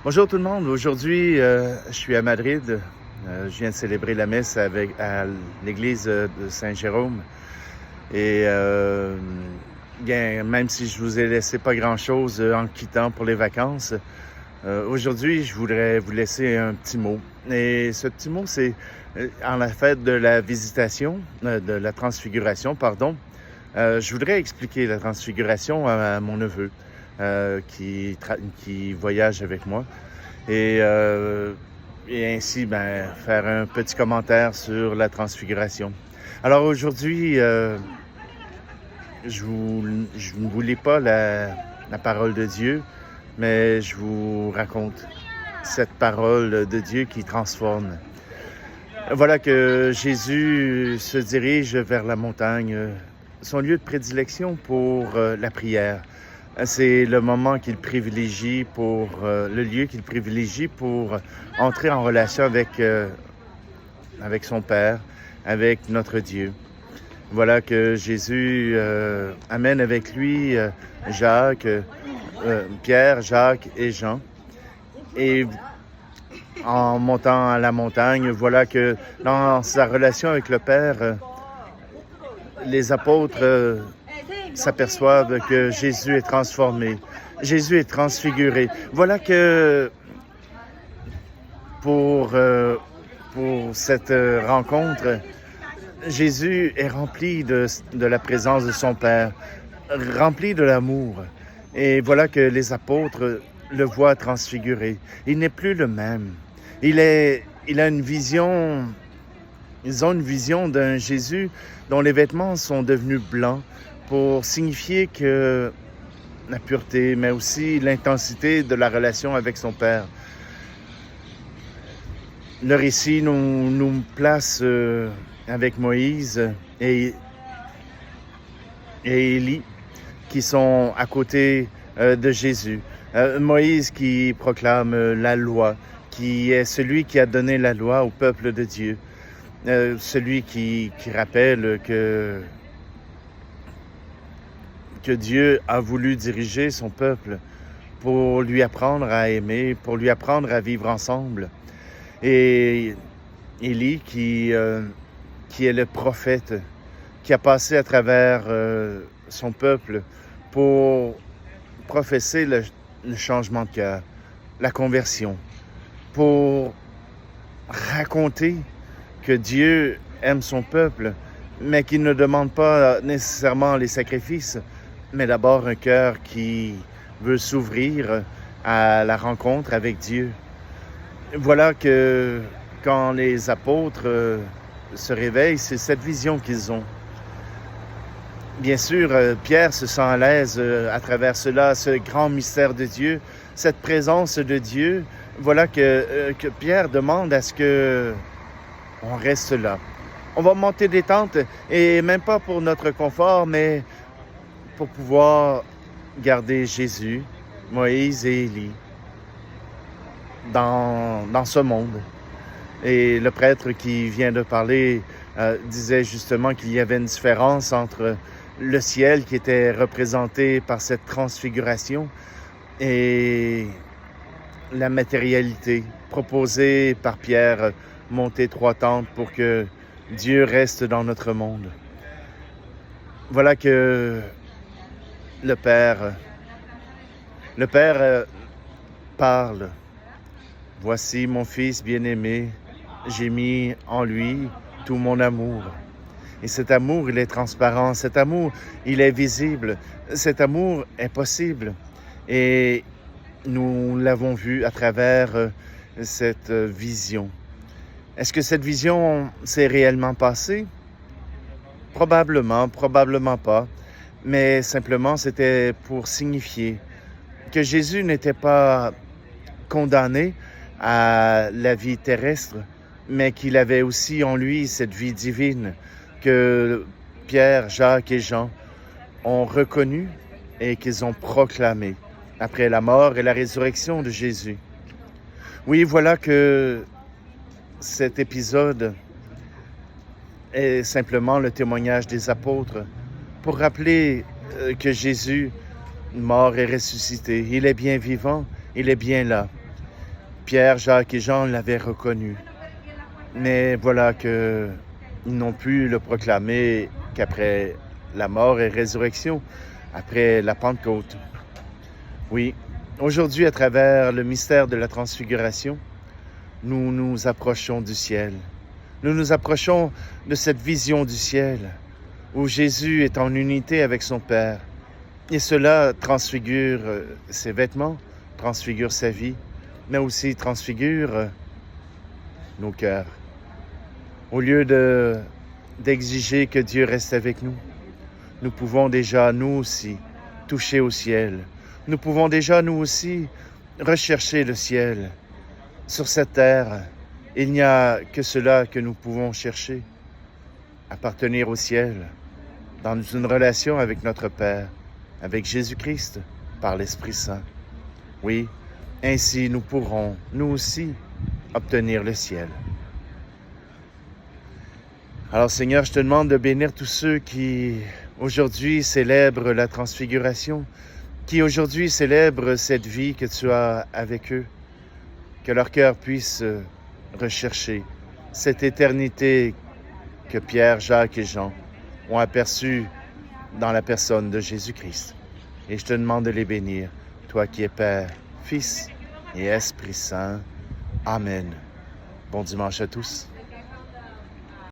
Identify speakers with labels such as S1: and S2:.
S1: Bonjour tout le monde. Aujourd'hui, je suis à Madrid. Je viens de célébrer la messe à l'église de Saint-Jérôme. Et bien, même si je vous ai laissé pas grand-chose en quittant pour les vacances, aujourd'hui, je voudrais vous laisser un petit mot. Et ce petit mot, c'est en la fête de la visitation, de la transfiguration, pardon. Je voudrais expliquer la transfiguration à mon neveu qui voyage avec moi. Et ainsi, faire un petit commentaire sur la transfiguration. Alors aujourd'hui, je ne vous lis pas la parole de Dieu, mais je vous raconte cette parole de Dieu qui transforme. Voilà que Jésus se dirige vers la montagne, son lieu de prédilection pour la prière. C'est le moment qu'il privilégie le lieu qu'il privilégie pour entrer en relation avec son Père, avec notre Dieu. Voilà que Jésus amène avec lui Pierre, Jacques et Jean. Et en montant à la montagne, voilà que dans sa relation avec le Père, les apôtres s'aperçoivent que Jésus est transformé, Jésus est transfiguré. Voilà que pour cette rencontre, Jésus est rempli de la présence de son Père, rempli de l'amour. Et voilà que les apôtres le voient transfiguré. Il n'est plus le même. Ils ont une vision d'un Jésus dont les vêtements sont devenus blancs pour signifier que la pureté, mais aussi l'intensité de la relation avec son Père. Le récit nous place avec Moïse et Élie qui sont à côté de Jésus. Moïse qui proclame la loi, qui est celui qui a donné la loi au peuple de Dieu. Celui qui rappelle que Dieu a voulu diriger son peuple pour lui apprendre à aimer, pour lui apprendre à vivre ensemble. Et Élie qui est le prophète, qui a passé à travers son peuple pour professer le changement de cœur, la conversion, pour raconter que Dieu aime son peuple, mais qu'il ne demande pas nécessairement les sacrifices, mais d'abord un cœur qui veut s'ouvrir à la rencontre avec Dieu. Voilà que quand les apôtres se réveillent, c'est cette vision qu'ils ont. Bien sûr, Pierre se sent à l'aise à travers cela, ce grand mystère de Dieu, cette présence de Dieu. Voilà que Pierre demande à ce que on reste là. On va monter des tentes, et même pas pour notre confort, mais pour pouvoir garder Jésus, Moïse et Élie dans ce monde. Et le prêtre qui vient de parler disait justement qu'il y avait une différence entre le ciel qui était représenté par cette transfiguration et la matérialité proposée par Pierre, monter 3 tentes pour que Dieu reste dans notre monde. Voilà que le Père parle. Voici mon Fils bien-aimé, j'ai mis en lui tout mon amour. Et cet amour, il est transparent, cet amour, il est visible, cet amour est possible. Et nous l'avons vu à travers cette vision. Est-ce que cette vision s'est réellement passée? Probablement pas. Mais simplement, c'était pour signifier que Jésus n'était pas condamné à la vie terrestre, mais qu'il avait aussi en lui cette vie divine que Pierre, Jacques et Jean ont reconnue et qu'ils ont proclamée après la mort et la résurrection de Jésus. Oui, voilà que cet épisode est simplement le témoignage des apôtres pour rappeler que Jésus, mort et ressuscité, il est bien vivant, il est bien là. Pierre, Jacques et Jean l'avaient reconnu. Mais voilà qu'ils n'ont pu le proclamer qu'après la mort et résurrection, après la Pentecôte. Oui, aujourd'hui, à travers le mystère de la transfiguration, nous nous approchons du ciel. Nous nous approchons de cette vision du ciel où Jésus est en unité avec son Père. Et cela transfigure ses vêtements, transfigure sa vie, mais aussi transfigure nos cœurs. Au lieu d'exiger que Dieu reste avec nous, nous pouvons déjà, nous aussi, toucher au ciel. Nous pouvons déjà, nous aussi, rechercher le ciel. Sur cette terre, il n'y a que cela que nous pouvons chercher, appartenir au ciel, dans une relation avec notre Père, avec Jésus-Christ, par l'Esprit Saint. Oui, ainsi nous pourrons, nous aussi, obtenir le ciel. Alors Seigneur, je te demande de bénir tous ceux qui aujourd'hui célèbrent la transfiguration, qui aujourd'hui célèbrent cette vie que tu as avec eux, que leur cœur puisse rechercher cette éternité que Pierre, Jacques et Jean ont aperçue dans la personne de Jésus-Christ. Et je te demande de les bénir, toi qui es Père, Fils et Esprit Saint. Amen. Bon dimanche à tous.